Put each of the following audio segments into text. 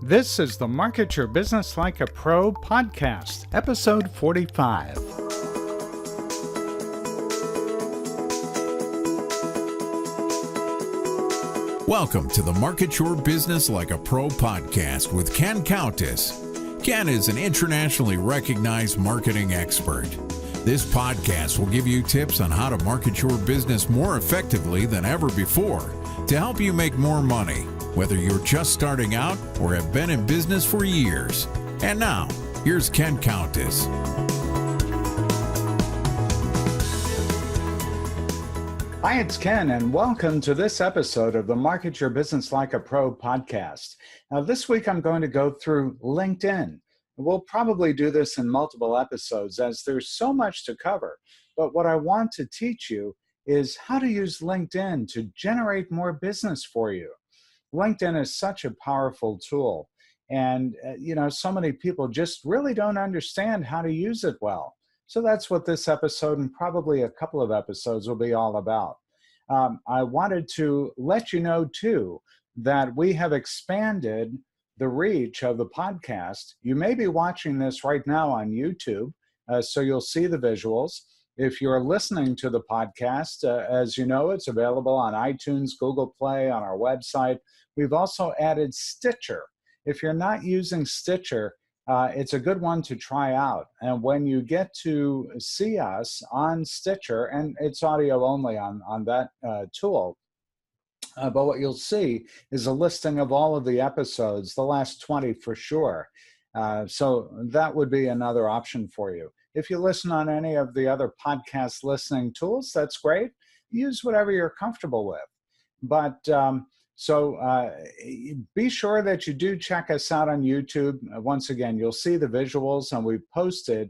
This is the Market Your Business Like a Pro podcast, episode 45. Welcome to the Market Your Business Like a Pro podcast with Countess. Ken is an internationally recognized marketing expert. This podcast will give you tips on how to market your business more effectively than ever before to help you make more money, whether you're just starting out or have been in business for years. And now, here's Countess. Hi, it's Ken, and welcome to this episode of the Market Your Business Like a Pro podcast. Now, this week I'm going to go through LinkedIn. We'll probably do this in multiple episodes as there's so much to cover. But what I want to teach you is how to use LinkedIn to generate more business for you. LinkedIn is such a powerful tool, and so many people just really don't understand how to use it well. So that's what this episode and probably a couple of episodes will be all about. I wanted to let you know too that we have expanded the reach of the podcast. You may be watching this right now on YouTube, so you'll see the visuals. If you're listening to the podcast, as you know, it's available on iTunes, Google Play, on our website. We've also added Stitcher. If you're not using Stitcher, it's a good one to try out. And when you get to see us on Stitcher, and it's audio only on that tool, but what you'll see is a listing of all of the episodes, the last 20 for sure. So that would be another option for you. If you listen on any of the other podcast listening tools, that's great. Use whatever you're comfortable with. But be sure that you do check us out on YouTube. Once again, you'll see the visuals, and we've posted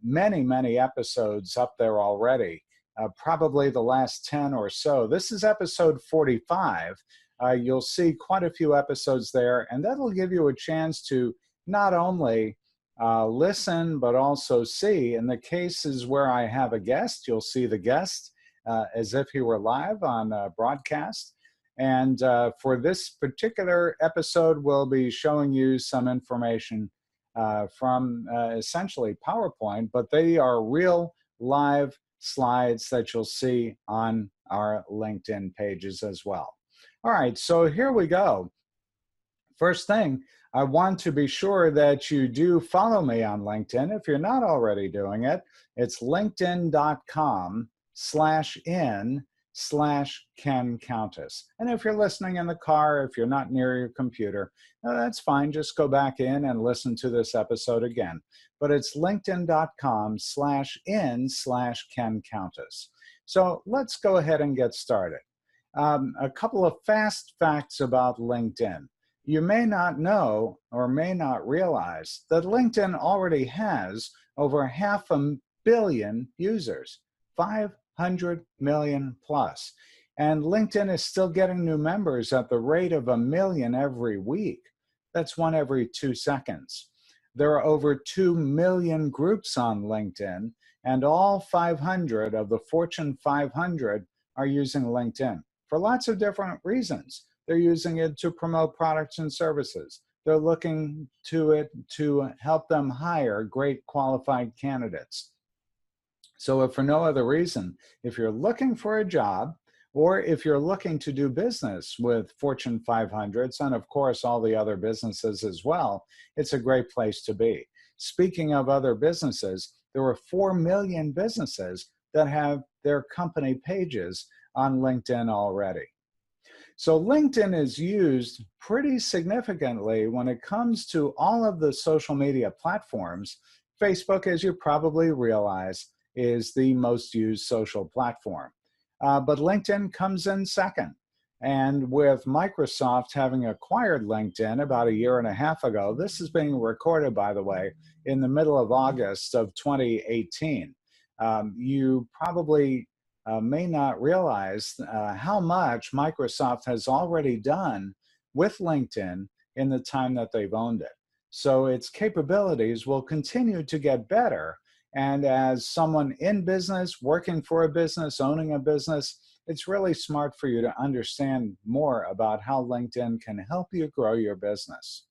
many episodes up there already, probably the last 10 or so. This is episode 45. You'll see quite a few episodes there, and that'll give you a chance to not only listen, but also see. In the cases where I have a guest, you'll see the guest as if he were live on a broadcast. And for this particular episode, we'll be showing you some information from essentially PowerPoint, but they are real live slides that you'll see on our LinkedIn pages as well. All right, so here we go. First thing, I want to be sure that you do follow me on LinkedIn. If you're not already doing it, it's linkedin.com/in/Ken Countess. And if you're listening in the car, if you're not near your computer, that's fine. Just go back in and listen to this episode again. But it's linkedin.com/in/Ken Countess. So let's go ahead and get started. A couple of fast facts about LinkedIn. You may not know or may not realize that LinkedIn already has over 500 million users, 500 million plus. And LinkedIn is still getting new members at the rate of 1 million every week. That's one every 2 seconds. There are over 2 million groups on LinkedIn, and all 500 of the Fortune 500 are using LinkedIn for lots of different reasons. They're using it to promote products and services. They're looking to it to help them hire great qualified candidates. So if for no other reason, if you're looking for a job, or if you're looking to do business with Fortune 500s, and of course all the other businesses as well, it's a great place to be. Speaking of other businesses, there are 4 million businesses that have their company pages on LinkedIn already. So LinkedIn is used pretty significantly when it comes to all of the social media platforms. Facebook, as you probably realize, is the most used social platform. But LinkedIn comes in second. And with Microsoft having acquired LinkedIn about 1.5 years ago, this is being recorded, by the way, in the middle of August of 2018. You probably may not realize how much Microsoft has already done with LinkedIn in the time that they've owned it. So its capabilities will continue to get better. And as someone in business, working for a business, owning a business, it's really smart for you to understand more about how LinkedIn can help you grow your business.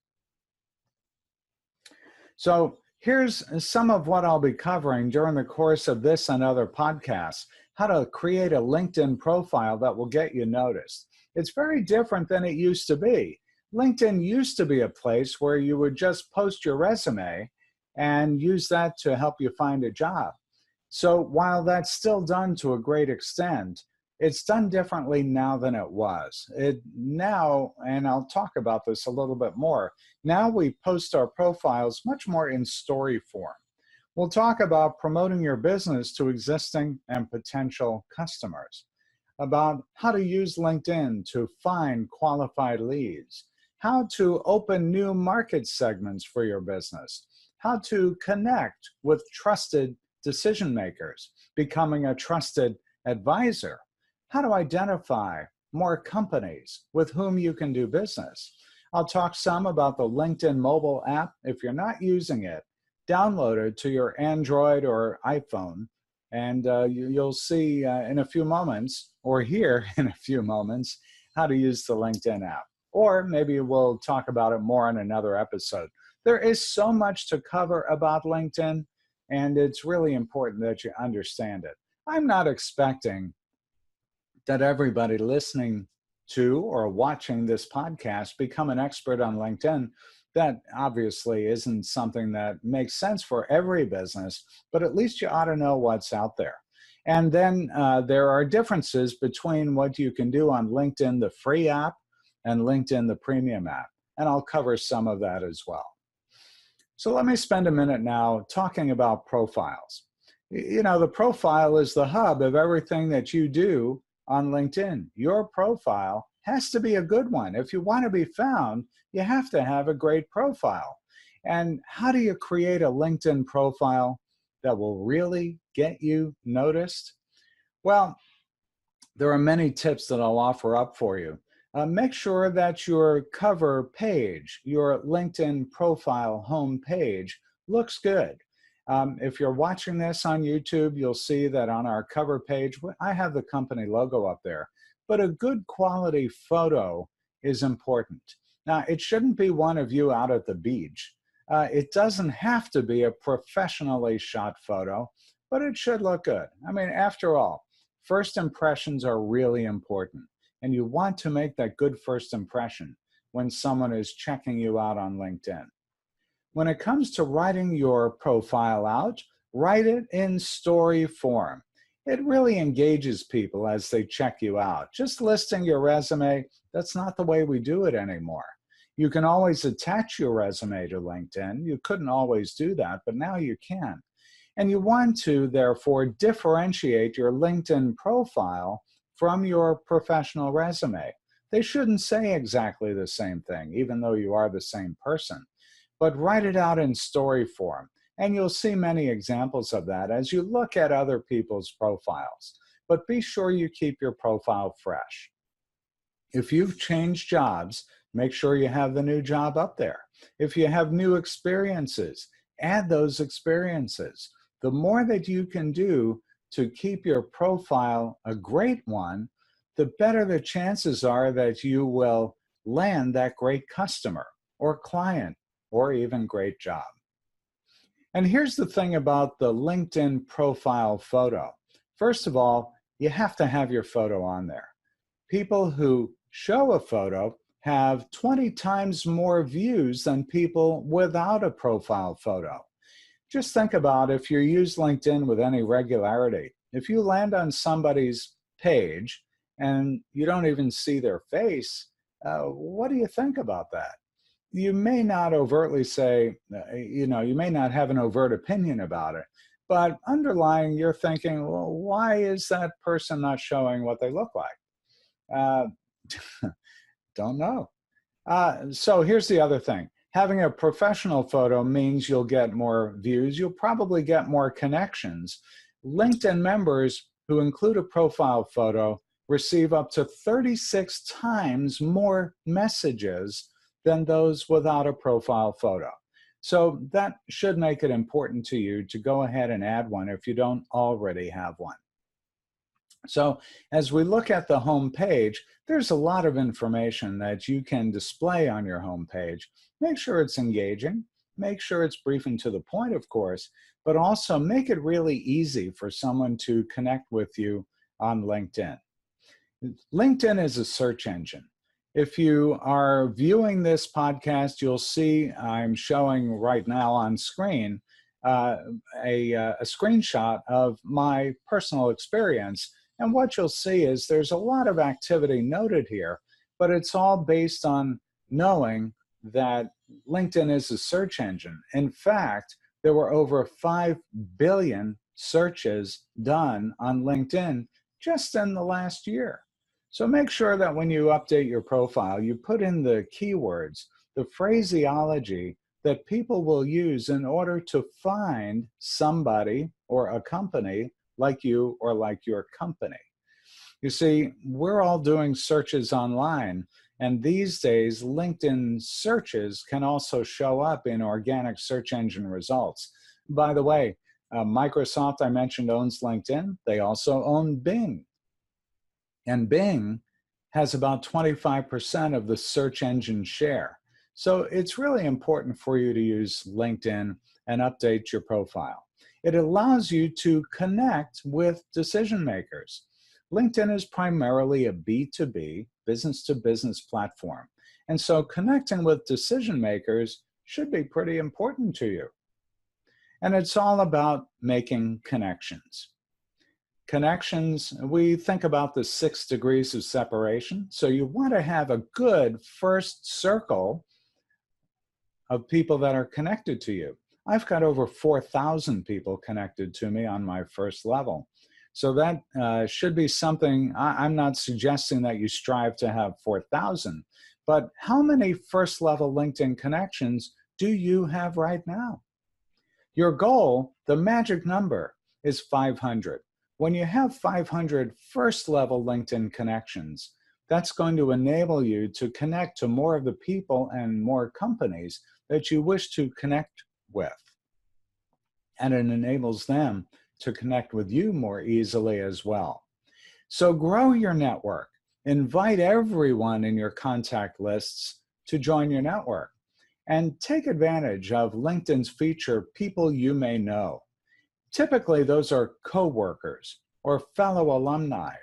So here's some of what I'll be covering during the course of this and other podcasts: how to create a LinkedIn profile that will get you noticed. It's very different than it used to be. LinkedIn used to be a place where you would just post your resume and use that to help you find a job. So while that's still done to a great extent, it's done differently now than it was. Now, and I'll talk about this a little bit more, now we post our profiles much more in story form. We'll talk about promoting your business to existing and potential customers, about how to use LinkedIn to find qualified leads, how to open new market segments for your business, how to connect with trusted decision makers, becoming a trusted advisor, how to identify more companies with whom you can do business. I'll talk some about the LinkedIn mobile app. If you're not using it, download it to your Android or iPhone, and you'll see in a few moments, or hear in a few moments, how to use the LinkedIn app. Or maybe we'll talk about it more in another episode. There is so much to cover about LinkedIn, and it's really important that you understand it. I'm not expecting that everybody listening to or watching this podcast become an expert on LinkedIn. That obviously isn't something that makes sense for every business, but at least you ought to know what's out there. And then there are differences between what you can do on LinkedIn, the free app, and LinkedIn, the premium app. And I'll cover some of that as well. So let me spend a minute now talking about profiles. You know, the profile is the hub of everything that you do on LinkedIn. Your profile has to be a good one. If you want to be found, you have to have a great profile. And how do you create a LinkedIn profile that will really get you noticed? Well, there are many tips that I'll offer up for you. Make sure that your cover page, your LinkedIn profile home page, looks good. If you're watching this on YouTube, you'll see that on our cover page, I have the company logo up there, but a good quality photo is important. Now, it shouldn't be one of you out at the beach. It doesn't have to be a professionally shot photo, but it should look good. I mean, after all, first impressions are really important, and you want to make that good first impression when someone is checking you out on LinkedIn. When it comes to writing your profile out, write it in story form. It really engages people as they check you out. Just listing your resume, that's not the way we do it anymore. You can always attach your resume to LinkedIn. You couldn't always do that, but now you can. And you want to, therefore, differentiate your LinkedIn profile from your professional resume. They shouldn't say exactly the same thing, even though you are the same person. But write it out in story form. And you'll see many examples of that as you look at other people's profiles. But be sure you keep your profile fresh. If you've changed jobs, make sure you have the new job up there. If you have new experiences, add those experiences. The more that you can do to keep your profile a great one, the better the chances are that you will land that great customer or client or even great job. And here's the thing about the LinkedIn profile photo. First of all, you have to have your photo on there. People who show a photo have 20 times more views than people without a profile photo. Just think about if you use LinkedIn with any regularity. If you land on somebody's page and you don't even see their face, what do you think about that? You may not overtly say, you may not have an overt opinion about it, but underlying you're thinking, well, why is that person not showing what they look like? Don't know. So here's the other thing. Having a professional photo means you'll get more views. You'll probably get more connections. LinkedIn members who include a profile photo receive up to 36 times more messages than those without a profile photo. So that should make it important to you to go ahead and add one if you don't already have one. So as we look at the home page, there's a lot of information that you can display on your home page. Make sure it's engaging, make sure it's brief and to the point, of course, but also make it really easy for someone to connect with you on LinkedIn. LinkedIn is a search engine. If you are viewing this podcast, you'll see I'm showing right now on screen uh, a screenshot of my personal experience. And what you'll see is there's a lot of activity noted here, but it's all based on knowing that LinkedIn is a search engine. In fact, there were over 5 billion searches done on LinkedIn just in the last year. So make sure that when you update your profile, you put in the keywords, the phraseology that people will use in order to find somebody or a company like you or like your company. You see, we're all doing searches online, and these days, LinkedIn searches can also show up in organic search engine results. By the way, Microsoft, I mentioned, owns LinkedIn. They also own Bing. And Bing has about 25% of the search engine share. So it's really important for you to use LinkedIn and update your profile. It allows you to connect with decision makers. LinkedIn is primarily a B2B, business-to-business platform. And so connecting with decision makers should be pretty important to you. And it's all about making connections. Connections, we think about the 6 degrees of separation. So you want to have a good first circle of people that are connected to you. I've got over 4,000 people connected to me on my first level. So that should be something. I'm not suggesting that you strive to have 4,000, but how many first level LinkedIn connections do you have right now? Your goal, the magic number, is 500. When you have 500 first level LinkedIn connections, that's going to enable you to connect to more of the people and more companies that you wish to connect with. And it enables them to connect with you more easily as well. So grow your network. Invite everyone in your contact lists to join your network. And take advantage of LinkedIn's feature, People You May Know. Typically, those are coworkers or fellow alumni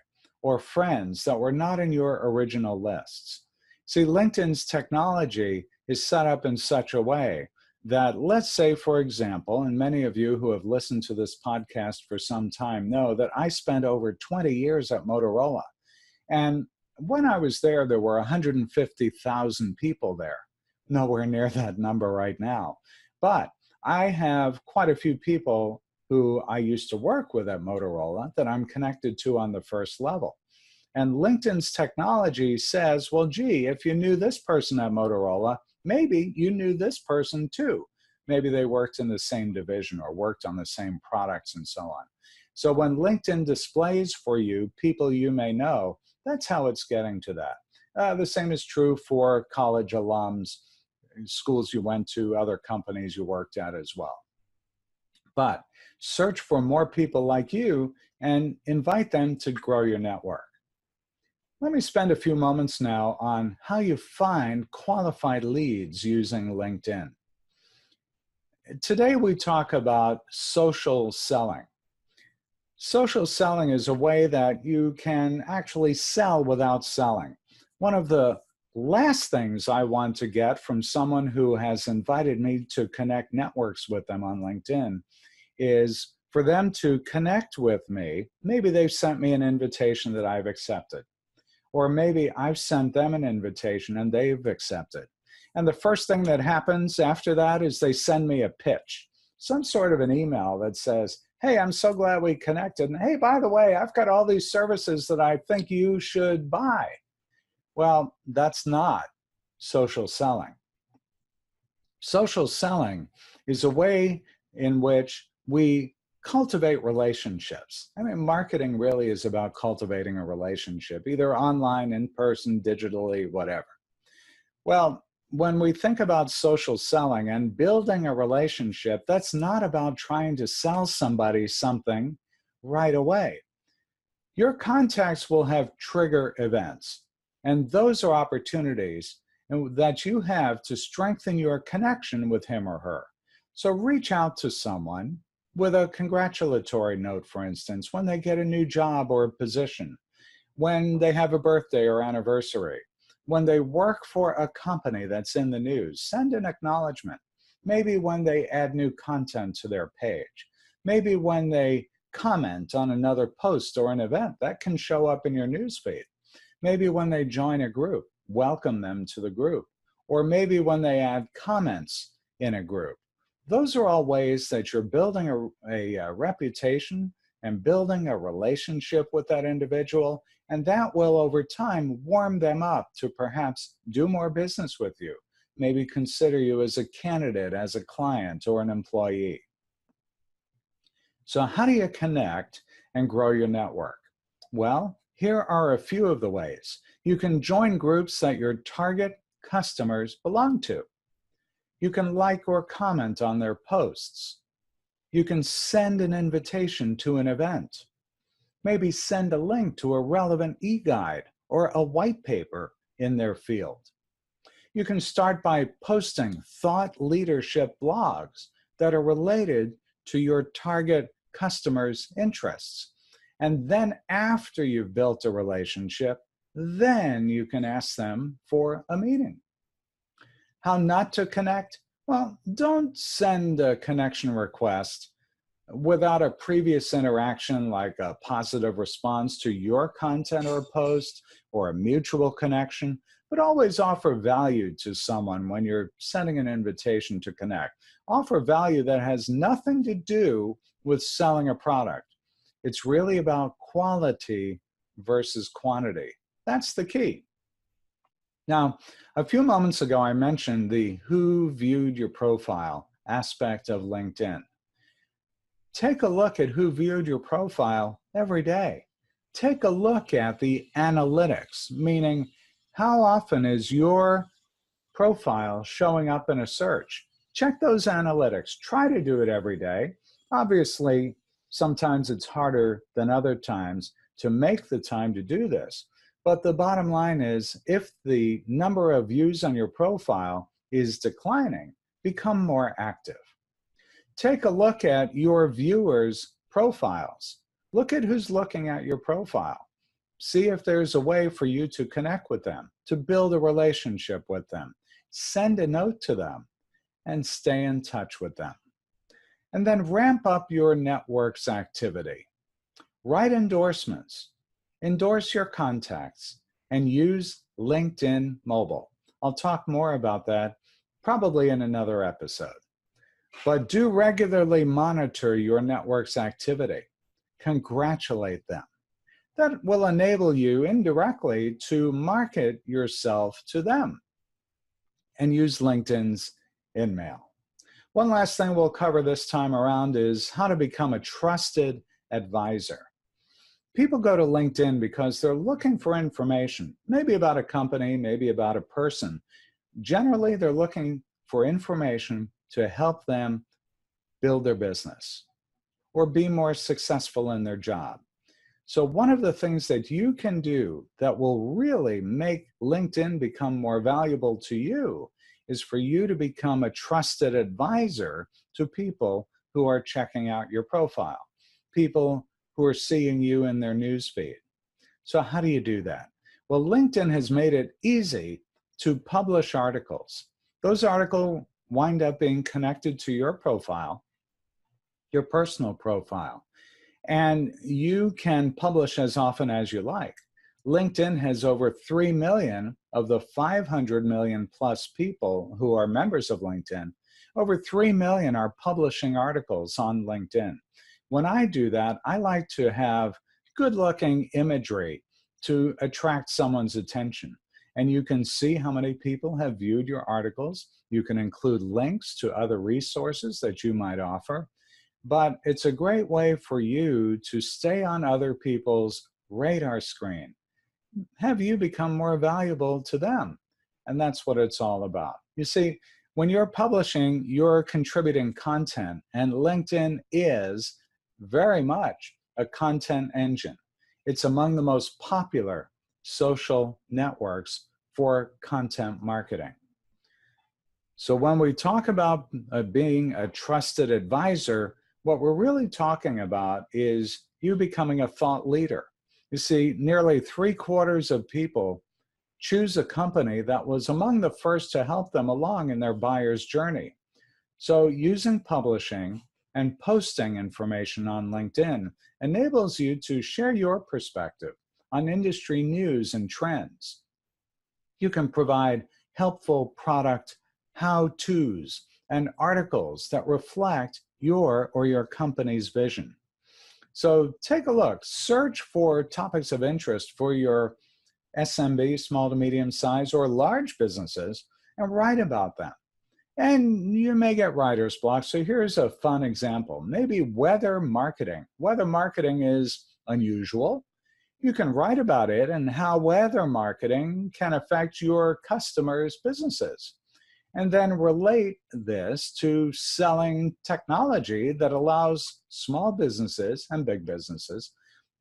or friends that were not in your original lists. See, LinkedIn's technology is set up in such a way that, let's say, for example, and many of you who have listened to this podcast for some time know that I spent over 20 years at Motorola. And when I was there, there were 150,000 people there. Nowhere near that number right now. But I have quite a few people who I used to work with at Motorola that I'm connected to on the first level. And LinkedIn's technology says, well, gee, if you knew this person at Motorola, maybe you knew this person too. Maybe they worked in the same division or worked on the same products and so on. So when LinkedIn displays for you people you may know, that's how it's getting to that. The same is true for college alums, schools you went to, other companies you worked at as well. But search for more people like you and invite them to grow your network. Let me spend a few moments now on how you find qualified leads using LinkedIn. Today we talk about social selling. Social selling is a way that you can actually sell without selling. One of the last things I want to get from someone who has invited me to connect networks with them on LinkedIn is for them to connect with me. Maybe they've sent me an invitation that I've accepted, or maybe I've sent them an invitation and they've accepted. And the first thing that happens after that is they send me a pitch, some sort of an email that says, hey, I'm so glad we connected. And hey, by the way, I've got all these services that I think you should buy. Well, that's not social selling. Social selling is a way in which we cultivate relationships. I mean, marketing really is about cultivating a relationship, either online, in person, digitally, whatever. Well, when we think about social selling and building a relationship, that's not about trying to sell somebody something right away. Your contacts will have trigger events, and those are opportunities that you have to strengthen your connection with him or her. So reach out to someone with a congratulatory note, for instance, when they get a new job or position, when they have a birthday or anniversary, when they work for a company that's in the news, send an acknowledgement. Maybe when they add new content to their page, maybe when they comment on another post or an event that can show up in your newsfeed. Maybe when they join a group, welcome them to the group. Or maybe when they add comments in a group. Those are all ways that you're building a reputation and building a relationship with that individual, and that will over time warm them up to perhaps do more business with you, maybe consider you as a candidate, as a client, or an employee. So how do you connect and grow your network? Well, here are a few of the ways. You can join groups that your target customers belong to. You can like or comment on their posts. You can send an invitation to an event. Maybe send a link to a relevant e-guide or a white paper in their field. You can start by posting thought leadership blogs that are related to your target customers' interests. And then after you've built a relationship, then you can ask them for a meeting. How not to connect? Well, don't send a connection request without a previous interaction, like a positive response to your content or post or a mutual connection, but always offer value to someone when you're sending an invitation to connect. Offer value that has nothing to do with selling a product. It's really about quality versus quantity. That's the key. Now, a few moments ago, I mentioned the who viewed your profile aspect of LinkedIn. Take a look at who viewed your profile every day. Take a look at the analytics, meaning how often is your profile showing up in a search? Check those analytics. Try to do it every day. Obviously, sometimes it's harder than other times to make the time to do this. But the bottom line is, if the number of views on your profile is declining, become more active. Take a look at your viewers' profiles. Look at who's looking at your profile. See if there's a way for you to connect with them, to build a relationship with them. Send a note to them and stay in touch with them. And then ramp up your network's activity. Write endorsements. Endorse your contacts and use LinkedIn Mobile. I'll talk more about that probably in another episode. But do regularly monitor your network's activity. Congratulate them. That will enable you indirectly to market yourself to them and use LinkedIn's InMail. One last thing we'll cover this time around is how to become a trusted advisor. People go to LinkedIn because they're looking for information, maybe about a company, maybe about a person. Generally, they're looking for information to help them build their business or be more successful in their job. So one of the things that you can do that will really make LinkedIn become more valuable to you is for you to become a trusted advisor to people who are checking out your profile, people who are seeing you in their newsfeed. So how do you do that? Well, LinkedIn has made it easy to publish articles. Those articles wind up being connected to your profile, your personal profile, and you can publish as often as you like. LinkedIn has over 3 million of the 500 million plus people who are members of LinkedIn. Over 3 million are publishing articles on LinkedIn. When I do that, I like to have good-looking imagery to attract someone's attention. And you can see how many people have viewed your articles. You can include links to other resources that you might offer. But it's a great way for you to stay on other people's radar screen. Have you become more valuable to them? And that's what it's all about. You see, when you're publishing, you're contributing content, and LinkedIn is very much a content engine. It's among the most popular social networks for content marketing. So when we talk about being a trusted advisor, what we're really talking about is you becoming a thought leader. You see, nearly 3/4 of people choose a company that was among the first to help them along in their buyer's journey. So using publishing and posting information on LinkedIn enables you to share your perspective on industry news and trends. You can provide helpful product how-tos and articles that reflect your or your company's vision. So take a look, search for topics of interest for your SMB, small to medium size, or large businesses, and write about them. And you may get writer's block. So here's a fun example. Maybe weather marketing. Weather marketing is unusual. You can write about it and how weather marketing can affect your customers' businesses. And then relate this to selling technology that allows small businesses and big businesses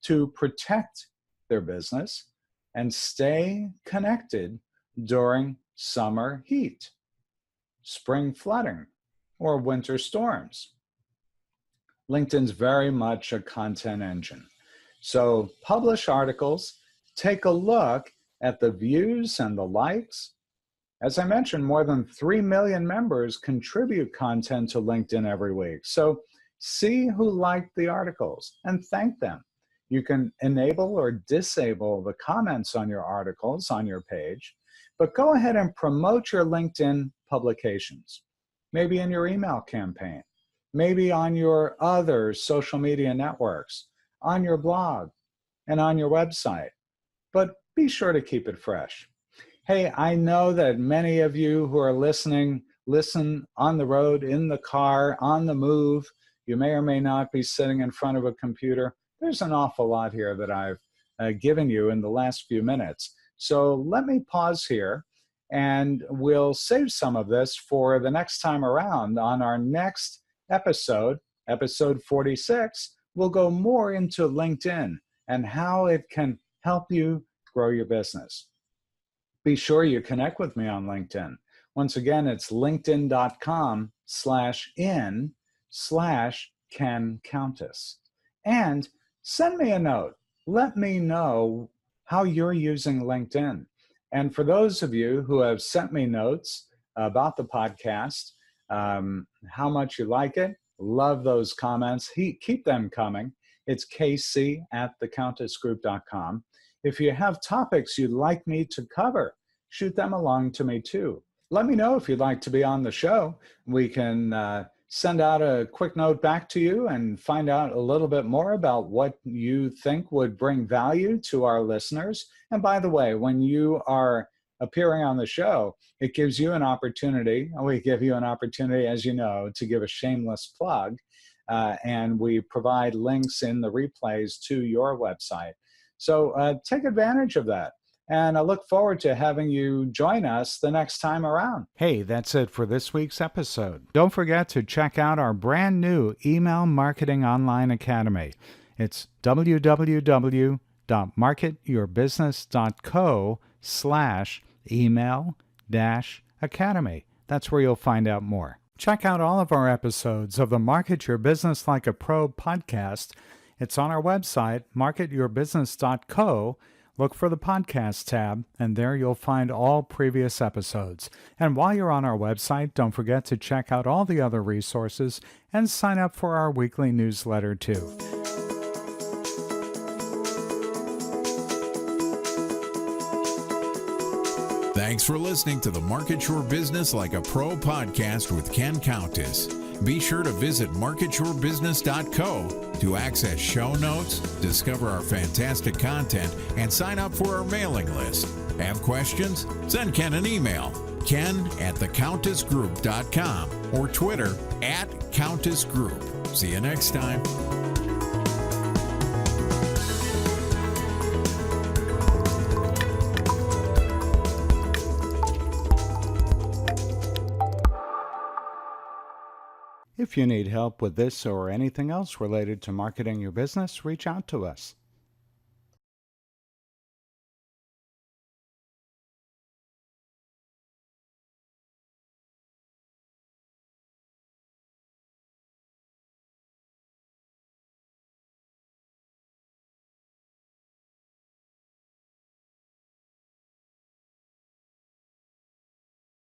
to protect their business and stay connected during summer heat, spring flooding, or winter storms. LinkedIn's very much a content engine. So publish articles, take a look at the views and the likes. As I mentioned, more than 3 million members contribute content to LinkedIn every week. So see who liked the articles and thank them. You can enable or disable the comments on your articles on your page, but go ahead and promote your LinkedIn publications, maybe in your email campaign, maybe on your other social media networks, on your blog, and on your website. But be sure to keep it fresh. Hey, I know that many of you who are listening, listen on the road, in the car, on the move. You may or may not be sitting in front of a computer. There's an awful lot here that I've given you in the last few minutes. So let me pause here, and we'll save some of this for the next time around. On our next episode, episode 46, we'll go more into LinkedIn and how it can help you grow your business. Be sure you connect with me on LinkedIn. Once again, it's linkedin.com/in/Ken Countess. And send me a note. Let me know how you're using LinkedIn. And for those of you who have sent me notes about the podcast, how much you like it, love those comments. Keep them coming. It's kc@thecountessgroup.com. If you have topics you'd like me to cover, shoot them along to me too. Let me know if you'd like to be on the show. We can send out a quick note back to you and find out a little bit more about what you think would bring value to our listeners. And by the way, when you are appearing on the show, it gives you an opportunity, and we give you an opportunity, as you know, to give a shameless plug. And we provide links in the replays to your website. So take advantage of that. And I look forward to having you join us the next time around. Hey, that's it for this week's episode. Don't forget to check out our brand new Email Marketing Online Academy. It's www.marketyourbusiness.co/email-academy. That's where you'll find out more. Check out all of our episodes of the Market Your Business Like a Pro podcast. It's on our website, marketyourbusiness.co. Look for the podcast tab, and there you'll find all previous episodes. And while you're on our website, don't forget to check out all the other resources and sign up for our weekly newsletter too. Thanks for listening to the Market Your Business Like a Pro podcast with Ken Countess. Be sure to visit marketyourbusiness.co to access show notes, discover our fantastic content, and sign up for our mailing list. Have questions? Send Ken an email, ken@thecountessgroup.com, or Twitter @CountessGroup. See you next time. If you need help with this or anything else related to marketing your business, reach out to us.